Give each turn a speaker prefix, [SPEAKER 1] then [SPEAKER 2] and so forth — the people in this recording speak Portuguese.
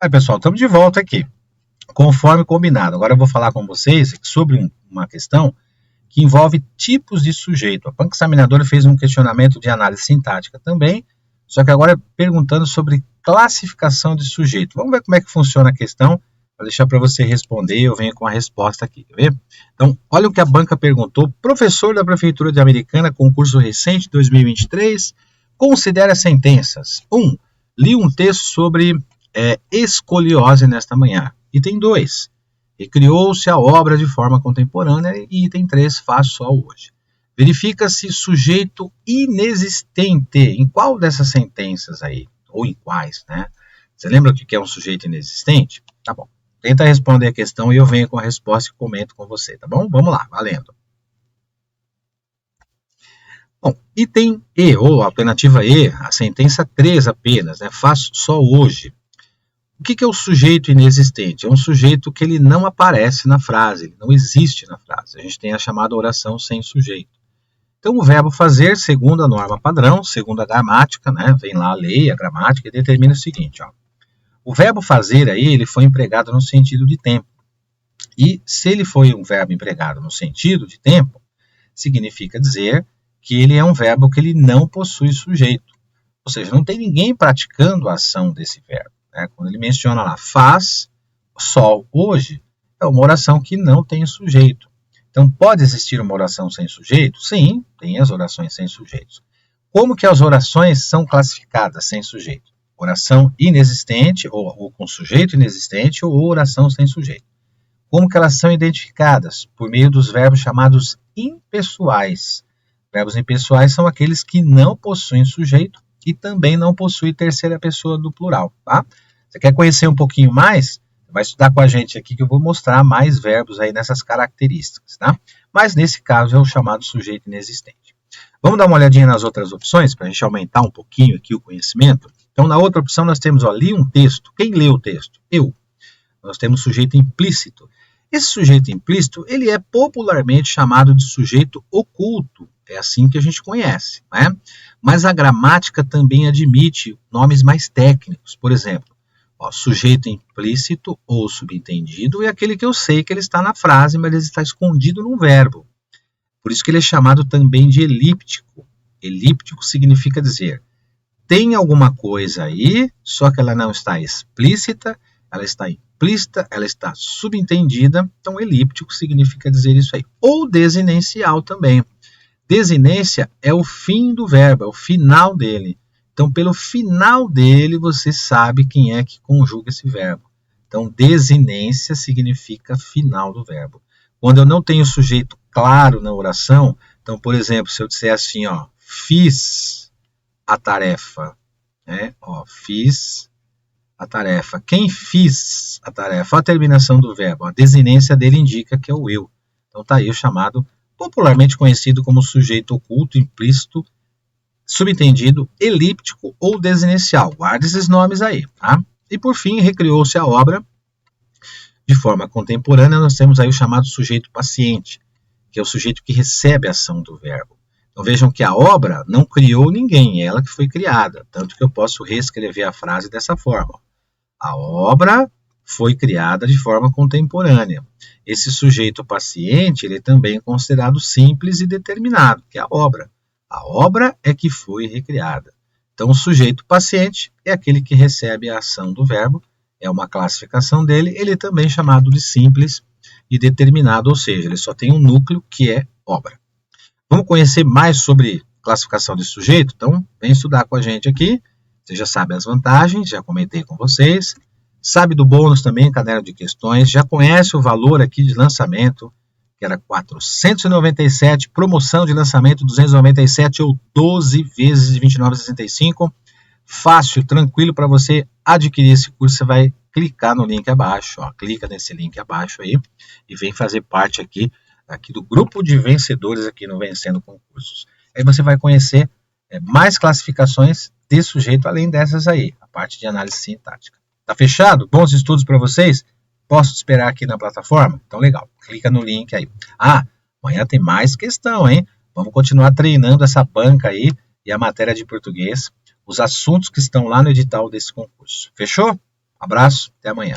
[SPEAKER 1] Aí, pessoal, estamos de volta aqui, conforme combinado. Agora eu vou falar com vocês sobre uma questão que envolve tipos de sujeito. A banca examinadora fez um questionamento de análise sintática também, só que agora perguntando sobre classificação de sujeito. Vamos ver como é que funciona a questão, para deixar para você responder, eu venho com a resposta aqui, quer ver? Então, olha o que a banca perguntou. Professor da Prefeitura de Americana, concurso recente 2023, considera sentenças. 1. Li um texto sobre escoliose nesta manhã. Item 2. Recriou-se a obra de forma contemporânea. E item 3. Faz sol hoje. Verifica-se sujeito inexistente. Em qual dessas sentenças aí? Ou em quais, né? Você lembra o que é um sujeito inexistente? Tá bom. Tenta responder a questão e eu venho com a resposta e comento com você, tá bom? Vamos lá, valendo. Bom, item E, ou alternativa E, a sentença 3 apenas, né? Faz só hoje. O que é o sujeito inexistente? É um sujeito que ele não aparece na frase, ele não existe na frase. A gente tem a chamada oração sem sujeito. Então, o verbo fazer, segundo a norma padrão, segundo a gramática, né? Vem lá a lei, a gramática, e determina o seguinte, ó. O verbo fazer aí, ele foi empregado no sentido de tempo. E se ele foi um verbo empregado no sentido de tempo, significa dizer que ele é um verbo que ele não possui sujeito. Ou seja, não tem ninguém praticando a ação desse verbo. Né? Quando ele menciona lá, faz sol hoje, é uma oração que não tem sujeito. Então, pode existir uma oração sem sujeito? Sim, tem as orações sem sujeitos. Como que as orações são classificadas sem sujeito? Oração inexistente, ou com sujeito inexistente, ou oração sem sujeito. Como que elas são identificadas? Por meio dos verbos chamados impessoais. Verbos impessoais são aqueles que não possuem sujeito e também não possuem terceira pessoa do plural, tá? Você quer conhecer um pouquinho mais? Vai estudar com a gente aqui que eu vou mostrar mais verbos aí nessas características, tá? Mas nesse caso é o chamado sujeito inexistente. Vamos dar uma olhadinha nas outras opções para a gente aumentar um pouquinho aqui o conhecimento? Então, na outra opção, nós temos, ó, li um texto. Quem lê o texto? Eu. Nós temos sujeito implícito. Esse sujeito implícito, ele é popularmente chamado de sujeito oculto. É assim que a gente conhece, né? Mas a gramática também admite nomes mais técnicos. Por exemplo, ó, sujeito implícito ou subentendido é aquele que eu sei que ele está na frase, mas ele está escondido no verbo. Por isso que ele é chamado também de elíptico. Elíptico significa dizer tem alguma coisa aí, só que ela não está explícita, ela está implícita, ela está subentendida. Então, elíptico significa dizer isso aí. Ou desinencial também. Desinência é o fim do verbo, é o final dele. Então, pelo final dele, você sabe quem é que conjuga esse verbo. Então, desinência significa final do verbo. Quando eu não tenho sujeito claro na oração, então, por exemplo, se eu disser assim, ó, fiz a tarefa, né? Ó, fiz a tarefa. Quem fiz a tarefa? A terminação do verbo. A desinência dele indica que é o eu. Então tá aí o chamado, popularmente conhecido como sujeito oculto, implícito, subentendido, elíptico ou desinencial. Guarde esses nomes aí, tá? E por fim, recriou-se a obra de forma contemporânea. Nós temos aí o chamado sujeito paciente, que é o sujeito que recebe a ação do verbo. Então vejam que a obra não criou ninguém, é ela que foi criada. Tanto que eu posso reescrever a frase dessa forma. A obra foi criada de forma contemporânea. Esse sujeito paciente, ele também é considerado simples e determinado, que é a obra. A obra é que foi recriada. Então o sujeito paciente é aquele que recebe a ação do verbo, é uma classificação dele, ele também é chamado de simples e determinado, ou seja, ele só tem um núcleo que é obra. Vamos conhecer mais sobre classificação de sujeito? Então, vem estudar com a gente aqui. Você já sabe as vantagens, já comentei com vocês. Sabe do bônus também, caderno de questões. Já conhece o valor aqui de lançamento, que era 497, promoção de lançamento 297 ou 12 vezes de 29,65. Fácil, tranquilo para você adquirir esse curso. Você vai clicar no link abaixo, ó, clica nesse link abaixo aí e vem fazer parte aqui do grupo de vencedores aqui no Vencendo Concursos. Aí você vai conhecer mais classificações de sujeito, além dessas aí, a parte de análise sintática. Tá fechado? Bons estudos para vocês? Posso te esperar aqui na plataforma? Então, legal. Clica no link aí. Ah, amanhã tem mais questão, hein? Vamos continuar treinando essa banca aí e a matéria de português, os assuntos que estão lá no edital desse concurso. Fechou? Abraço, até amanhã.